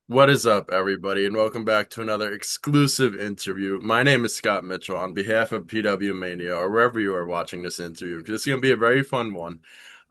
What is up, everybody, and welcome back to another exclusive interview. My name is Scott Mitchell on behalf of PWMania, or wherever you are watching this interview, because it's going to be a very fun one.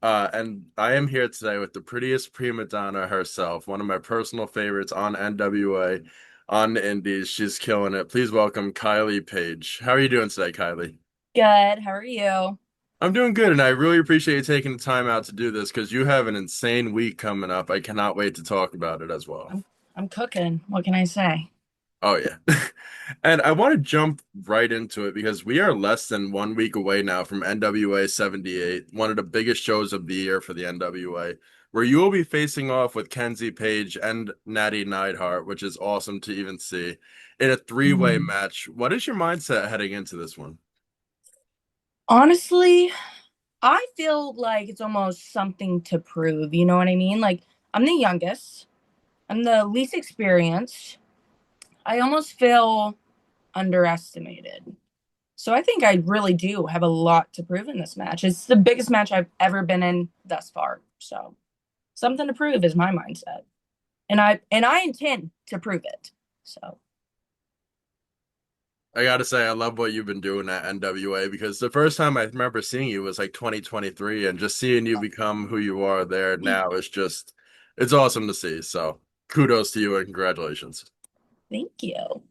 And I am here today with the prettiest prima donna herself, one of my personal favorites on NWA, on the Indies. She's killing it. Please welcome Kylie Paige. How are you doing today, Kylie? Good. How are you? I'm doing good, and I really appreciate you taking the time out to do this because you have an insane week coming up. I cannot wait to talk about it as well. I'm cooking. What can I say? Oh yeah. And I want to jump right into it because we are less than 1 week away now from NWA 78, one of the biggest shows of the year for the NWA, where you will be facing off with Kenzie Paige and Nattie Neidhart, which is awesome to even see, in a three-way Mhm. match. What is your mindset heading into this one? Honestly, I feel like it's almost something to prove. You know what I mean? Like, I'm the youngest, I'm the least experienced. I almost feel underestimated. So I think I really do have a lot to prove in this match. It's the biggest match I've ever been in thus far. So something to prove is my mindset. And I intend to prove it. So I gotta say, I love what you've been doing at NWA because the first time I remember seeing you was like 2023, and just seeing you become who you are there now is just, it's awesome to see. So kudos to you and congratulations. thank you.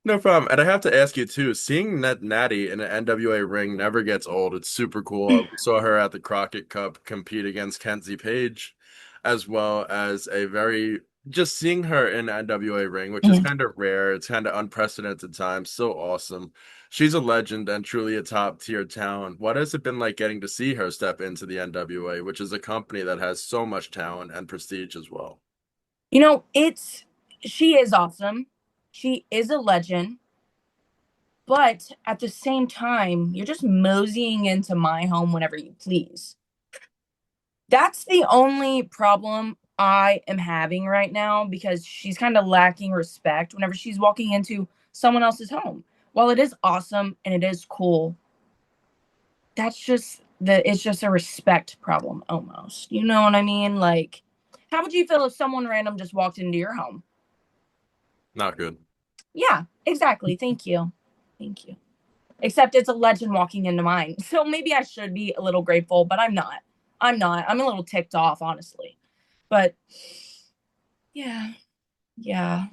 No problem. And I have to ask you too, seeing that Natty in an NWA ring never gets old. It's super cool. We saw her at the Crockett Cup compete against Kenzie Paige, as well as a very just seeing her in NWA ring, which is kind of rare. It's kind of unprecedented times. So awesome. She's a legend and truly a top tier talent. What has it been like getting to see her step into the NWA, which is a company that has so much talent and prestige as well? You know, it's she is awesome. She is a legend, but at the same time, you're just moseying into my home whenever you please. That's the only problem I am having right now because she's kind of lacking respect whenever she's walking into someone else's home. While it is awesome and it is cool, that's just it's just a respect problem almost. You know what I mean? Like, how would you feel if someone random just walked into your home? Not good. Yeah, exactly. Thank you. Thank you. Except it's a legend walking into mine. So maybe I should be a little grateful, but I'm not. I'm not. I'm a little ticked off, honestly. But yeah, yeah.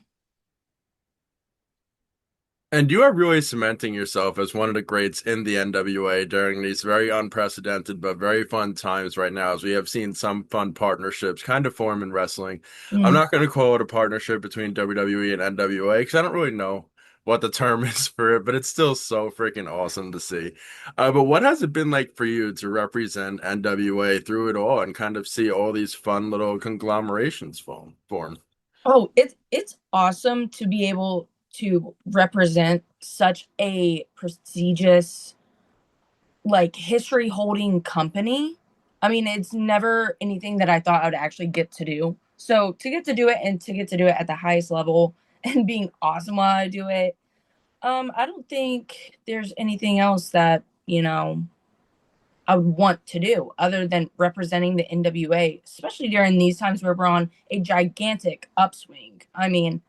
And you are really cementing yourself as one of the greats in the NWA during these very unprecedented but very fun times right now, as we have seen some fun partnerships kind of form in wrestling. I'm Mm. not going to call it a partnership between WWE and NWA because I don't really know what the term is for it, but it's still so freaking awesome to see. But what has it been like for you to represent NWA through it all and kind of see all these fun little conglomerations form? Oh, it's awesome to be able to represent such a prestigious, like, history holding company. I mean, it's never anything that I thought I would actually get to do. So to get to do it and to get to do it at the highest level and being awesome while I do it, I don't think there's anything else that, I would want to do other than representing the NWA, especially during these times where we're on a gigantic upswing. I mean,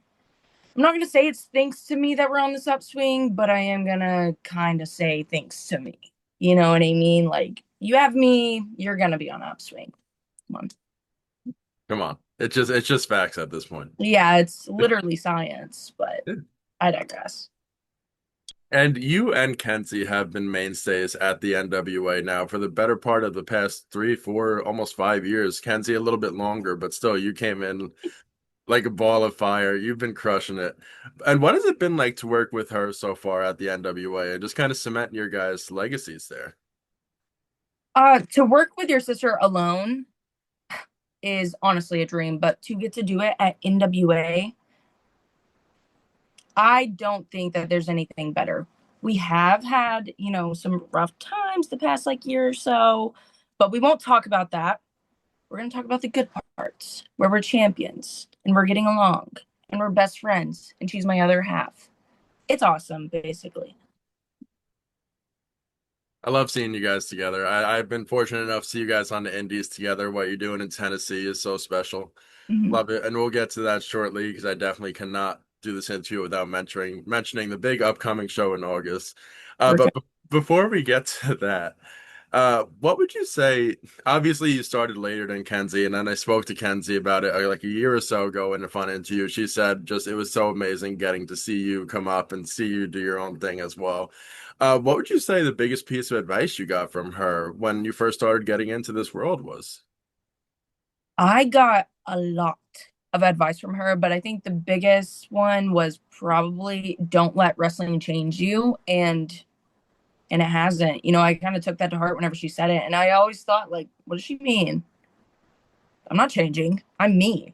I'm not going to say it's thanks to me that we're on this upswing, but I am going to kind of say thanks to me. You know what I mean? Like, you have me, you're going to be on upswing. Come on. Come on. It's just facts at this point. Yeah, it's literally science, but I digress. And you and Kenzie have been mainstays at the NWA now for the better part of the past 3, 4, almost 5 years. Kenzie a little bit longer, but still, you came in like a ball of fire. You've been crushing it. And what has it been like to work with her so far at the NWA and just kind of cementing your guys' legacies there? To work with your sister alone is honestly a dream, but to get to do it at NWA, I don't think that there's anything better. We have had, some rough times the past like year or so, but we won't talk about that. We're going to talk about the good parts where we're champions and we're getting along and we're best friends and she's my other half. It's awesome, basically. I love seeing you guys together. I've been fortunate enough to see you guys on the Indies together. What you're doing in Tennessee is so special. Mhm. Love it. And we'll get to that shortly because I definitely cannot do this interview without mentioning the big upcoming show in August. For sure. Before we get to that, what would you say? Obviously, you started later than Kenzie, and then I spoke to Kenzie about it like a year or so ago in a fun interview. She said just it was so amazing getting to see you come up and see you do your own thing as well. What would you say the biggest piece of advice you got from her when you first started getting into this world was? I got a lot of advice from her, but I think the biggest one was probably don't let wrestling change you. And it hasn't. I kind of took that to heart whenever she said it. And I always thought, like, what does she mean? I'm not changing. I'm me.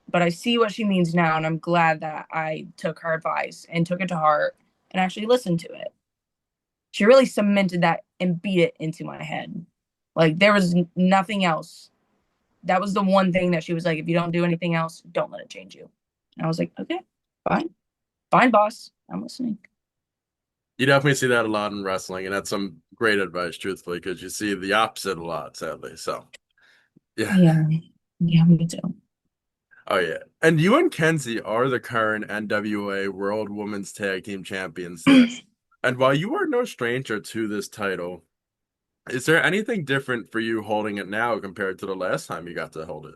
But I see what she means now, and I'm glad that I took her advice and took it to heart and actually listened to it. She really cemented that and beat it into my head. Like there was nothing else. That was the one thing that she was like, if you don't do anything else, don't let it change you. And I was like, okay, fine, fine, boss. I'm listening. You definitely see that a lot in wrestling, and that's some great advice, truthfully, because you see the opposite a lot, sadly. So, yeah. Yeah, yeah, me too. Oh, yeah. And you and Kenzie are the current NWA World Women's Tag Team Champions there. And while you are no stranger to this title, is there anything different for you holding it now compared to the last time you got to hold it?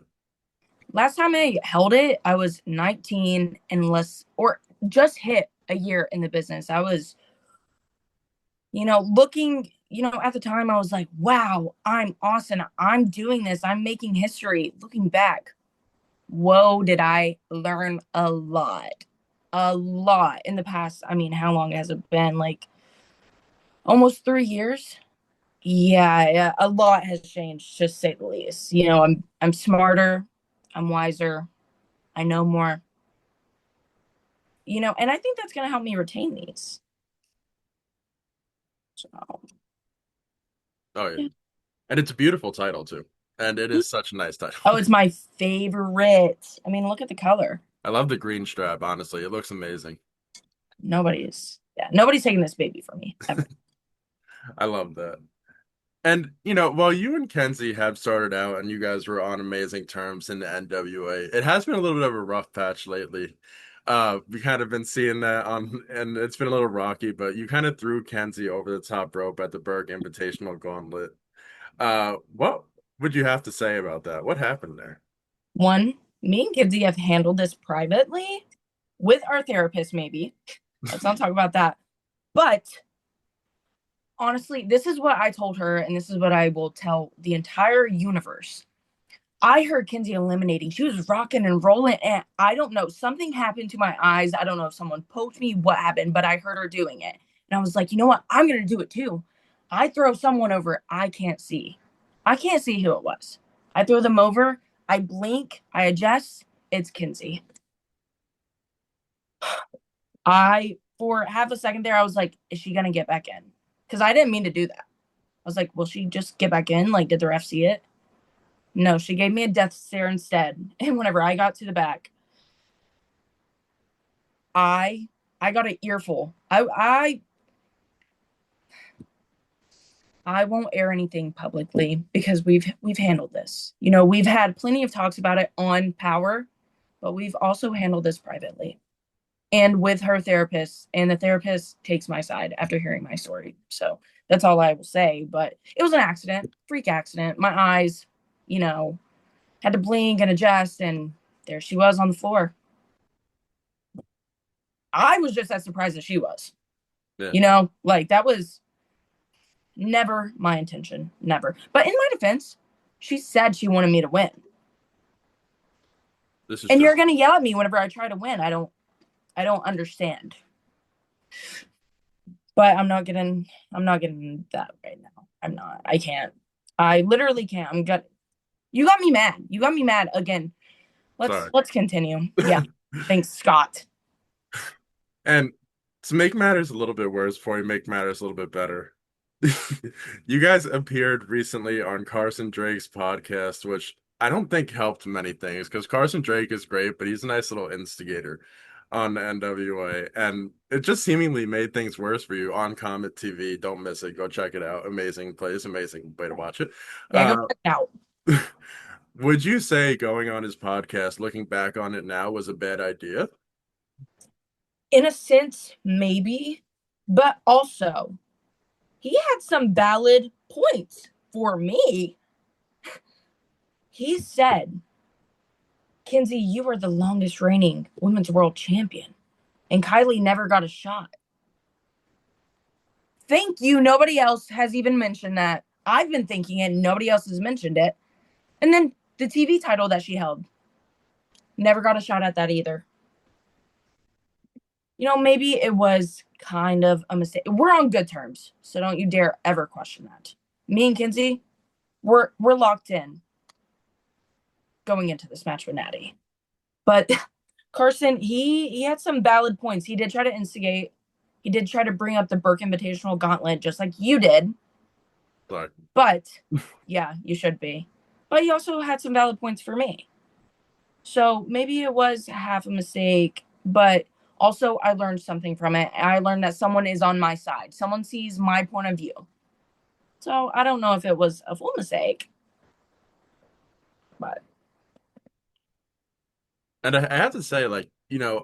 Last time I held it, I was 19 and less, or just hit a year in the business. I was, looking, at the time, I was like, wow, I'm awesome. I'm doing this. I'm making history. Looking back, whoa, did I learn a lot in the past. I mean, how long has it been? Like almost 3 years. Yeah, yeah, a lot has changed, to say the least. I'm smarter, I'm wiser, I know more. And I think that's gonna help me retain these. So Oh, yeah. yeah. And it's a beautiful title, too. And it is such a nice title. Oh, it's my favorite. I mean, look at the color. I love the green strap, honestly. It looks amazing. Nobody's taking this baby from me ever. I love that. And, while you and Kenzie have started out and you guys were on amazing terms in the NWA, it has been a little bit of a rough patch lately. We kind of been seeing that and it's been a little rocky, but you kind of threw Kenzie over the top rope at the Berg Invitational Gauntlet. What would you have to say about that? What happened there? One, me and Kinsey have handled this privately with our therapist, maybe. Let's not talk about that. But honestly, this is what I told her, and this is what I will tell the entire universe. I heard Kinsey eliminating. She was rocking and rolling, and I don't know. Something happened to my eyes. I don't know if someone poked me, what happened, but I heard her doing it. And I was like, you know what? I'm going to do it too. I throw someone over I can't see. I can't see who it was. I throw them over. I blink. I adjust. It's Kinsey. For half a second there, I was like, is she going to get back in? Because I didn't mean to do that. I was like, will she just get back in? Like, did the ref see it? No, she gave me a death stare instead. And whenever I got to the back, I I got an earful. I won't air anything publicly because we've handled this. We've had plenty of talks about it on Power, but we've also handled this privately and with her therapist. And the therapist takes my side after hearing my story. So that's all I will say. But it was an accident, freak accident. My eyes, you know, had to blink and adjust, and there she was on the floor. I was just as surprised as she was. Yeah, Like that was never my intention, never. But in my defense, she said she wanted me to win. this is And true. you're gonna yell at me whenever I try to win. I don't understand. But I'm not getting that right now. I'm not. I can't. I literally can't. You got me mad. You got me mad again. Let's Sorry. let's continue. Yeah. Thanks, Scott. And to make matters a little bit worse, before we make matters a little bit better, you guys appeared recently on Carson Drake's podcast, which I don't think helped many things because Carson Drake is great, but he's a nice little instigator. on the NWA, and it just seemingly made things worse for you on Comet TV. Don't miss it. Go check it out. Amazing place, amazing way to watch it. Yeah, go Uh, check it out. would you say going on his podcast, looking back on it now, was a bad idea? In a sense, maybe, but also he had some valid points for me. He said, Kenzie, you are the longest reigning women's world champion, and Kylie never got a shot. Thank you. Nobody else has even mentioned that. I've been thinking it, and nobody else has mentioned it. And then the TV title that she held, never got a shot at that either. Maybe it was kind of a mistake. We're on good terms, so don't you dare ever question that. Me and Kenzie, we're locked in going into this match with Nattie. But Carson, he had some valid points. He did try to instigate. He did try to bring up the Burke Invitational Gauntlet, just like you did. Sorry. But yeah, you should be. But he also had some valid points for me. So maybe it was half a mistake, but also I learned something from it. I learned that someone is on my side. Someone sees my point of view. So I don't know if it was a full mistake, but And I have to say, like,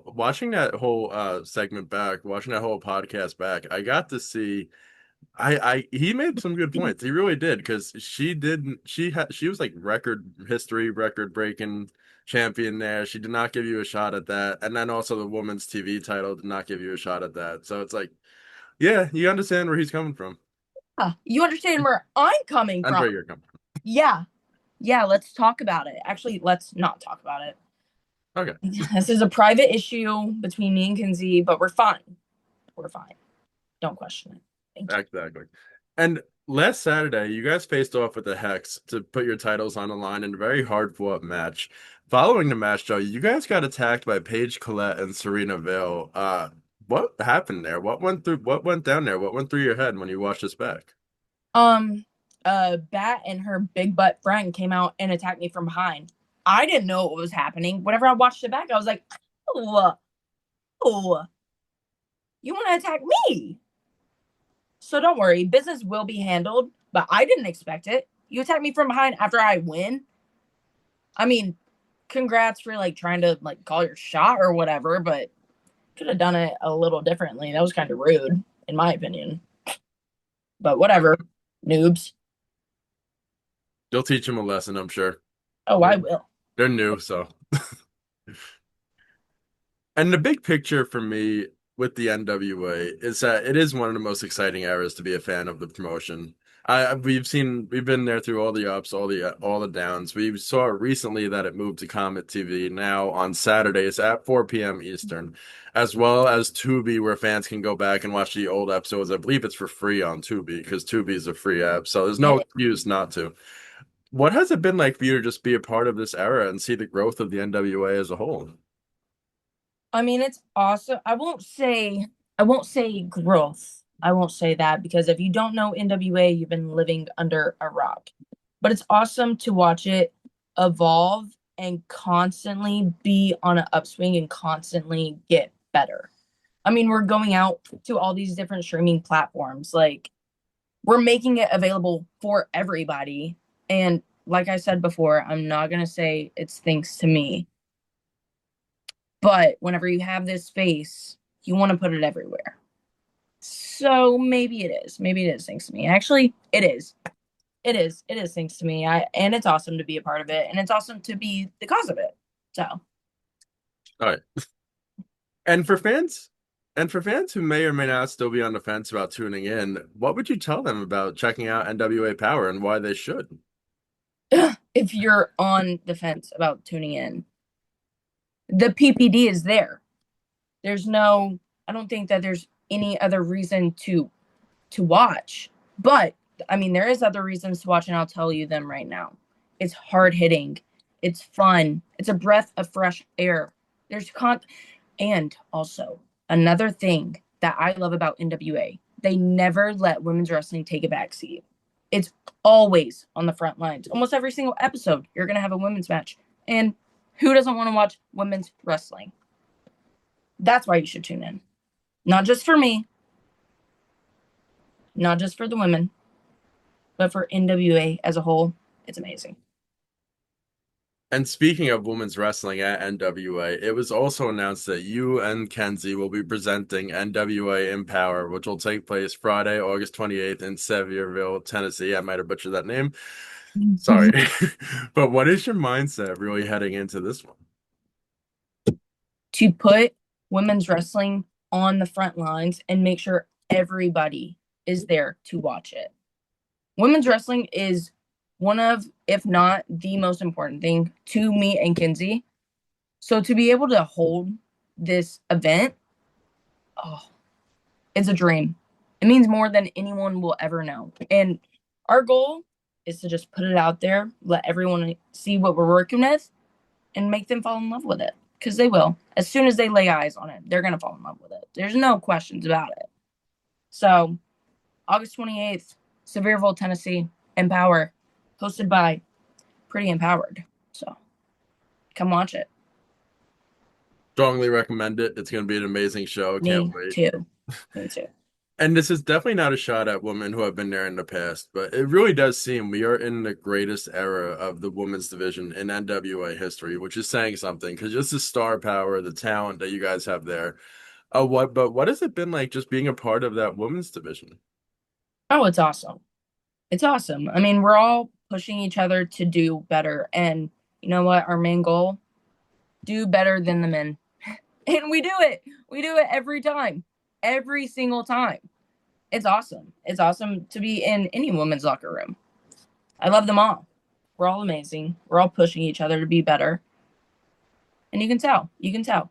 watching that whole segment back, watching that whole podcast back, I got to see he made some good points. He really did because she was like record breaking champion there. She did not give you a shot at that. And then also the women's TV title did not give you a shot at that. So it's like, yeah, you understand where he's coming from you understand where I'm coming and from. where you're coming Yeah. Yeah, let's talk about it. Actually, let's not talk about it. from. Okay. This is a private issue between me and Kenzie, but we're fine. We're fine. Don't question it. Thank you. Exactly. And last Saturday, you guys faced off with the Hex to put your titles on the line in a very hard fought match. Following the match, Joe, you guys got attacked by Paige Collette and Serena Vale. What happened there? What went down there? What went through your head when you watched this back? Bat and her big butt friend came out and attacked me from behind. I didn't know what was happening. Whenever I watched it back, I was like, oh, oh, you want to attack me? So don't worry, business will be handled, but I didn't expect it. You attack me from behind after I win. I mean, congrats for like trying to like call your shot or whatever, but could have done it a little differently. That was kind of rude, in my opinion. But whatever, noobs. You'll teach them a lesson, I'm sure. Oh, I will. They're new, so. And the big picture for me with the NWA is that it is one of the most exciting eras to be a fan of the promotion. We've been there through all the ups, all the downs. We saw recently that it moved to Comet TV now on Saturdays at 4 p.m. Eastern, as well as Tubi, where fans can go back and watch the old episodes. I believe it's for free on Tubi because Tubi is a free app, so there's no It, excuse not to. What has it been like for you to just be a part of this era and see the growth of the NWA as a whole? I mean, it's awesome. I won't say growth. I won't say that because if you don't know NWA, you've been living under a rock. But it's awesome to watch it evolve and constantly be on an upswing and constantly get better. I mean, we're going out to all these different streaming platforms. Like, we're making it available for everybody. And like I said before, I'm not going to say it's thanks to me. But whenever you have this space, you want to put it everywhere. So maybe it is. Maybe it is thanks to me. Actually, it is. It is. It is thanks to me. And it's awesome to be a part of it. And it's awesome to be the cause of it. So All right. And for fans, and for fans who may or may not still be on the fence about tuning in, what would you tell them about checking out NWA Power and why they should? if you're on the fence about tuning in, the PPD is there. I don't think that there's any other reason to watch. But I mean, there is other reasons to watch, and I'll tell you them right now. It's hard hitting. It's fun. It's a breath of fresh air. And also another thing that I love about NWA, they never let women's wrestling take a backseat. It's always on the front lines. Almost every single episode, you're gonna have a women's match. And who doesn't want to watch women's wrestling? That's why you should tune in. Not just for me, not just for the women, but for NWA as a whole. It's amazing. And speaking of women's wrestling at NWA, it was also announced that you and Kenzie will be presenting NWA Empowerrr, which will take place Friday, August 28th in Sevierville, Tennessee. I might have butchered that name. Sorry. But what is your mindset really heading into this one? To put women's wrestling on the front lines and make sure everybody is there to watch it. Women's wrestling is one of, if not the most important thing to me and Kenzie. So to be able to hold this event, oh, it's a dream. It means more than anyone will ever know. And our goal is to just put it out there, let everyone see what we're working with, and make them fall in love with it. Because they will. As soon as they lay eyes on it, they're going to fall in love with it. There's no questions about it. So, August 28th, Sevierville, Tennessee, Empowerrr, hosted by Pretty Empowered. So, come watch it. Strongly recommend it. It's going to be an amazing show. Can't Me wait. too. Me too. And this is definitely not a shot at women who have been there in the past, but it really does seem we are in the greatest era of the women's division in NWA history, which is saying something because just the star power, the talent that you guys have there. What has it been like just being a part of that women's division? Oh, it's awesome. It's awesome. I mean, we're all pushing each other to do better. And you know what? Our main goal, do better than the men. And we do it. We do it every time. Every single time. It's awesome. It's awesome to be in any women's locker room. I love them all. We're all amazing. We're all pushing each other to be better. And you can tell. You can tell.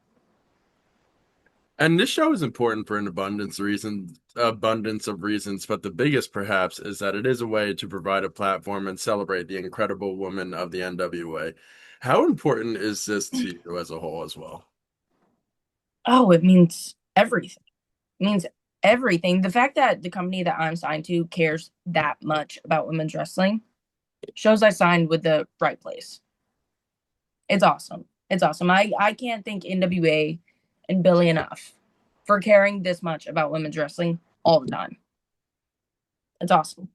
And this show is important for an abundance of reasons, but the biggest perhaps is that it is a way to provide a platform and celebrate the incredible women of the NWA. How important is this to you as a whole as well? Oh, it means everything. It means everything. The fact that the company that I'm signed to cares that much about women's wrestling shows I signed with the right place. It's awesome. It's awesome. I can't thank NWA and Billy enough for caring this much about women's wrestling all the time. It's awesome.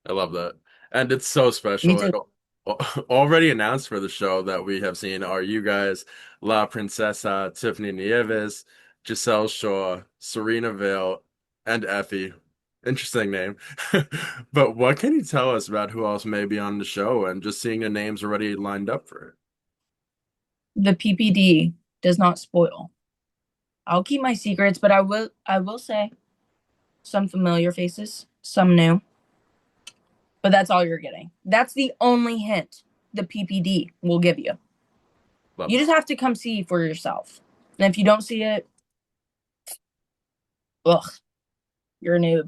I love that. And it's so Me special. too. And already announced for the show that we have seen are you guys, La Princesa, Tiffany Nieves, Giselle Shaw, Serena Vale, and Effie. Interesting name. But what can you tell us about who else may be on the show and just seeing the names already lined up for it? The PPD does not spoil. I'll keep my secrets, but I will say some familiar faces, some new. But that's all you're getting. That's the only hint the PPD will give you. Love You it. just have to come see for yourself. And if you don't see it, ugh, you're a noob.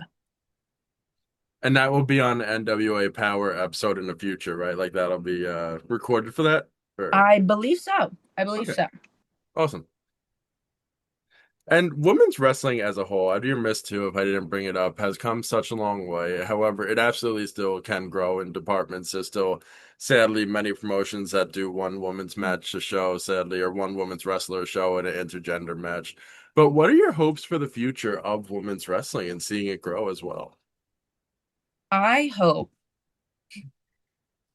And that will be on NWA Power episode in the future, right? Like that'll be recorded for that? Or I believe so. I believe okay, so. awesome. And women's wrestling as a whole, I'd be remiss too if I didn't bring it up, has come such a long way. However, it absolutely still can grow in departments. There's still, sadly, many promotions that do one women's match a show, sadly, or one women's wrestler show and an intergender match. But what are your hopes for the future of women's wrestling and seeing it grow as well? I hope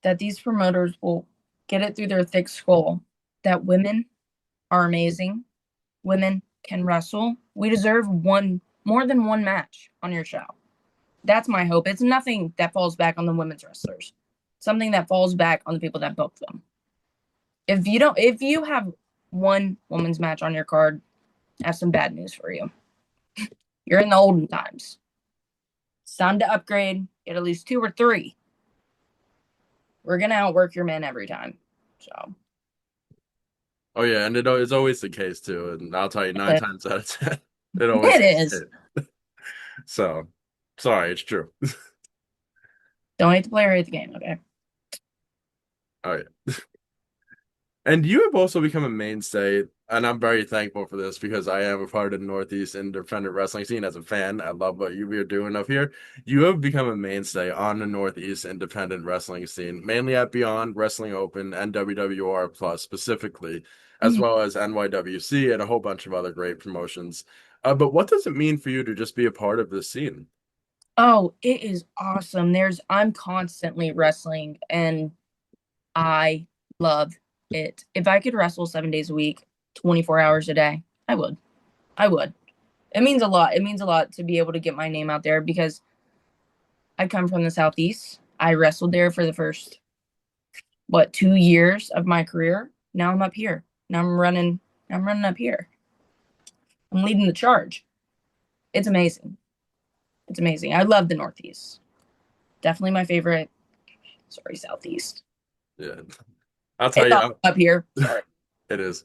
that these promoters will get it through their thick skull that women are amazing. Women can wrestle. We deserve one more than one match on your show. That's my hope. It's nothing that falls back on the women's wrestlers. Something that falls back on the people that book them. If you have one women's match on your card, I have some bad news for you. You're in the olden times. It's time to upgrade, get at least two or three. We're gonna outwork your men every time. So Oh yeah, and it's always the case too. And I'll tell you, nine it times out of ten, it always is. is. So sorry, it's true. Don't hate the player, hate the game. Okay. Oh yeah. And you have also become a mainstay, and I'm very thankful for this because I am a part of the Northeast independent wrestling scene as a fan. I love what you are doing up here. You have become a mainstay on the Northeast independent wrestling scene, mainly at Beyond Wrestling Open and WWR Plus specifically, as Mhm. well as NYWC and a whole bunch of other great promotions. But what does it mean for you to just be a part of this scene? Oh, it is awesome. I'm constantly wrestling and I love it. If I could wrestle 7 days a week, 24 hours a day, I would. I would. It means a lot. It means a lot to be able to get my name out there because I come from the Southeast. I wrestled there for the first, 2 years of my career. Now I'm up here. Now I'm running up here. I'm leading the charge. It's amazing. It's amazing. I love the Northeast. Definitely my favorite. Sorry, Southeast. Yeah, I'll tell It's you, all up here. Sorry. it is.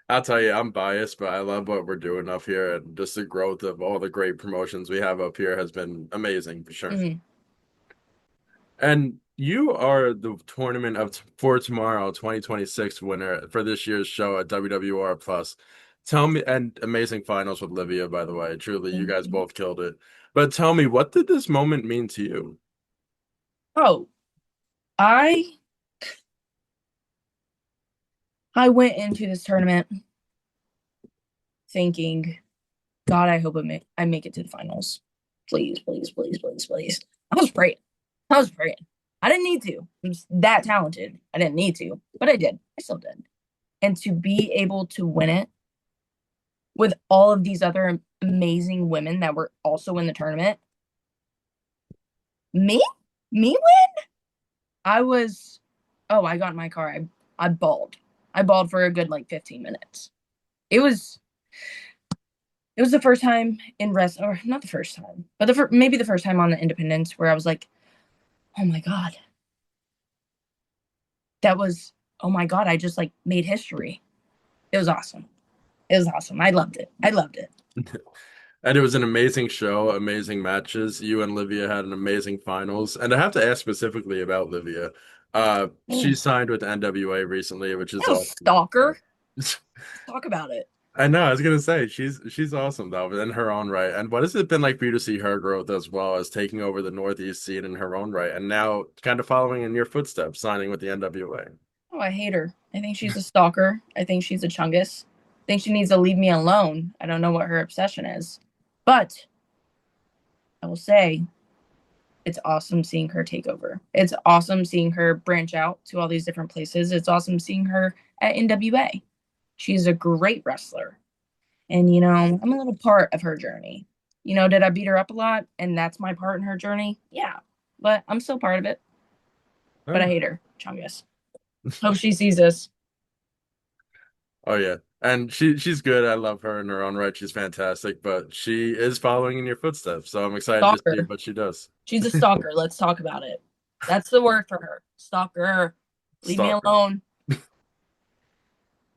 I'll tell you, I'm biased, but I love what we're doing up here, and just the growth of all the great promotions we have up here has been amazing for sure. Mhm. And you are the tournament of for tomorrow 2026 winner for this year's show at WWR Plus. Tell me, and amazing finals with Livia, by the way. Truly, you Thank guys you. both killed it. But tell me, what did this moment mean to you? Oh, I I went into this tournament thinking, God, I hope I make it to the finals. Please, please, please, please, please. I was praying. I was praying. I didn't need to. I'm just that talented. I didn't need to, but I did. I still did. And to be able to win it with all of these other amazing women that were also in the tournament, me, me win. I was. Oh, I got in my car. I bawled. I bawled for a good like 15 minutes. It was it was the first time in rest, or not the first time, but maybe the first time on the Independence where I was like, oh my god, that was oh my god, I just like made history. It was awesome. It was awesome. I loved it. I loved it. And it was an amazing show, amazing matches. You and Livia had an amazing finals. And I have to ask specifically about Livia. She Mm. signed with NWA recently, which is That was awesome. stalker. Let's talk about it. I know, I was gonna say she's awesome though, in her own right. And what has it been like for you to see her growth as well as taking over the Northeast scene in her own right, and now kind of following in your footsteps, signing with the NWA? Oh, I hate her. I think she's a stalker. I think she's a chungus. I think she needs to leave me alone. I don't know what her obsession is. But I will say it's awesome seeing her take over. It's awesome seeing her branch out to all these different places. It's awesome seeing her at NWA. She's a great wrestler. And, I'm a little part of her journey. Did I beat her up a lot? And that's my part in her journey? Yeah. But I'm still part of it. But I Oh, hate her, Chungus. Hope she sees this. oh yeah. And she's good. I love her in her own right. She's fantastic, but she is following in your footsteps. So I'm excited to see Stalker. what she does. She's a stalker. Let's talk about it. That's the word for her. Stalker. Leave me Stalker. alone.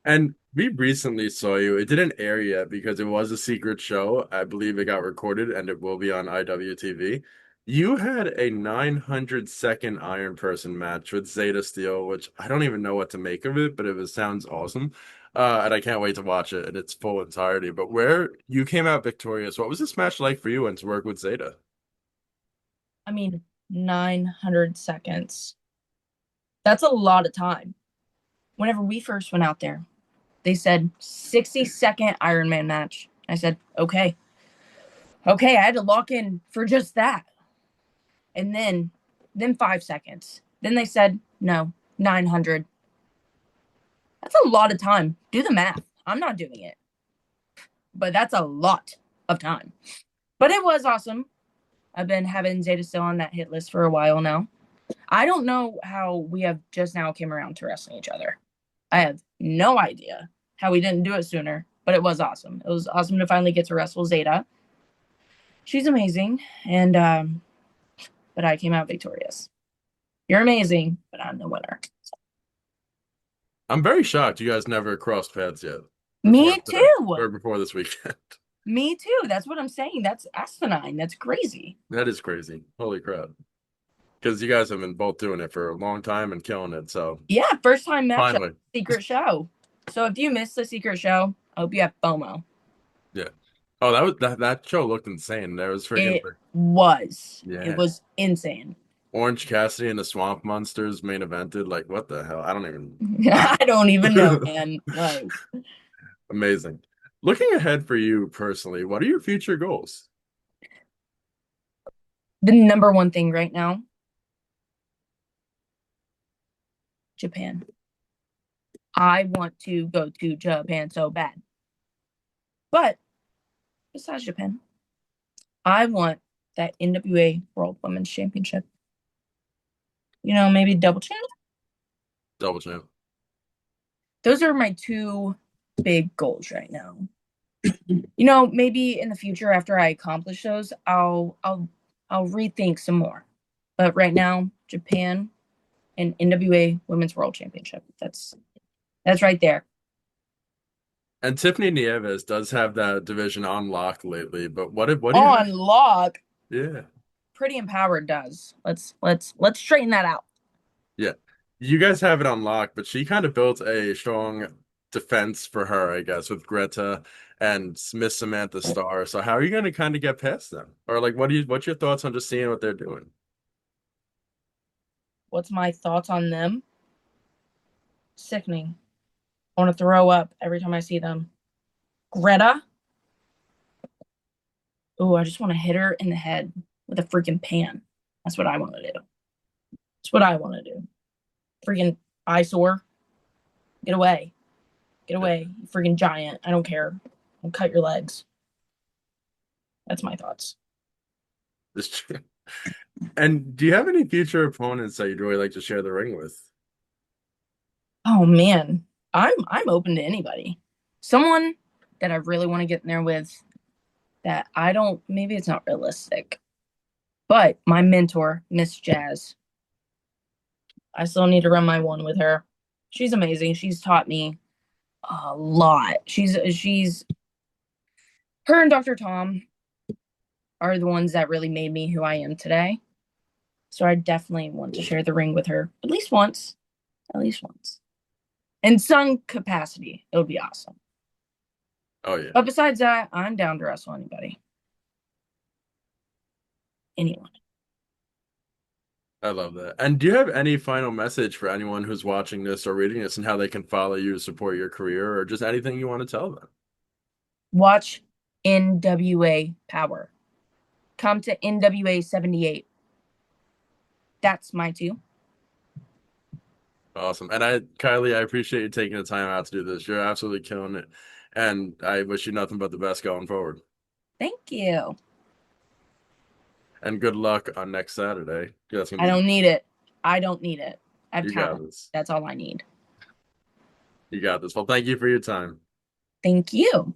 And we recently saw you. It didn't air yet because it was a secret show. I believe it got recorded and it will be on IWTV. You had a 900-second Iron Person match with Zeta Steel, which I don't even know what to make of it, but sounds awesome. And I can't wait to watch it in its full entirety. But where you came out victorious, what was this match like for you and to work with Zeta? I mean, 900 seconds. That's a lot of time. Whenever we first went out there, they said 60-second Iron Man match. I said, okay. Okay, I had to lock in for just that. And then 5 seconds. Then they said, no, 900. That's a lot of time. Do the math. I'm not doing it, but that's a lot of time. But it was awesome. I've been having Zeta still on that hit list for a while now. I don't know how we have just now came around to wrestling each other. I have no idea how we didn't do it sooner, but it was awesome. It was awesome to finally get to wrestle Zeta. She's amazing, and but I came out victorious. You're amazing, but I'm the winner. I'm very shocked you guys never crossed paths yet before Me today too. or before this weekend. Me too. That's what I'm saying. That's asinine. That's crazy. That is crazy. Holy crap. because you guys have been both doing it for a long time and killing it. So Yeah, first time matchup, finally, secret show. So if you missed the secret show, I hope you have FOMO. yeah. Oh, that show looked insane. There was freaking It was. It yeah. was insane. Orange Cassidy and the Swamp Monsters main evented. Like, what the hell? I don't even. I don't even know, man. Like Amazing. Looking ahead for you personally, what are your future goals? the number one thing right now, Japan. I want to go to Japan so bad. But besides Japan, I want that NWA World Women's Championship. You know, maybe double champ. Double champ. Those are my two big goals right now. You know, maybe in the future after I accomplish those, I'll rethink some more. But right now, Japan and NWA Women's World Championship. That's right there. And Tiffany Nieves does have that division on lock lately. But what do you have? On lock, Yeah. Pretty Empowered does. Let's straighten that out. Yeah. You guys have it on lock, but she kind of built a strong defense for her, I guess, with Greta and Miss Samantha Starr. So how are you going to kind of get past them? Or like, what's your thoughts on just seeing what they're doing? What's my thoughts on them? Sickening. I want to throw up every time I see them. Greta. Oh, I just want to hit her in the head with a freaking pan. That's what I want to do. That's what I want to do. Freaking eyesore. Get away. Get Yeah, away. You freaking giant. I don't care. I'll cut your legs. That's my thoughts. just and do you have any future opponents that you'd really like to share the ring with? Oh man. I'm open to anybody. Someone that I really want to get in there with that I don't maybe it's not realistic. But my mentor, Miss Jazz, I still need to run my one with her. She's amazing. She's taught me a lot. She's her and Dr. Tom are the ones that really made me who I am today. So I definitely want to share the ring with her at least once. At least once. In some capacity, it would be awesome. Oh yeah, But besides that, I'm down to wrestle anybody. Anyone. I love that. And do you have any final message for anyone who's watching this or reading this and how they can follow you, support your career, or just anything you want to tell them? Watch NWA Power. Come to NWA 78. That's my two. Awesome. And Kylie, I appreciate you taking the time out to do this. You're absolutely killing it. And I wish you nothing but the best going forward. Thank you. And good luck on next Saturday. That's gonna I be don't need it. I don't need it. I have you got talent. this. That's all I need. You got this. Well, thank you for your time. Thank you.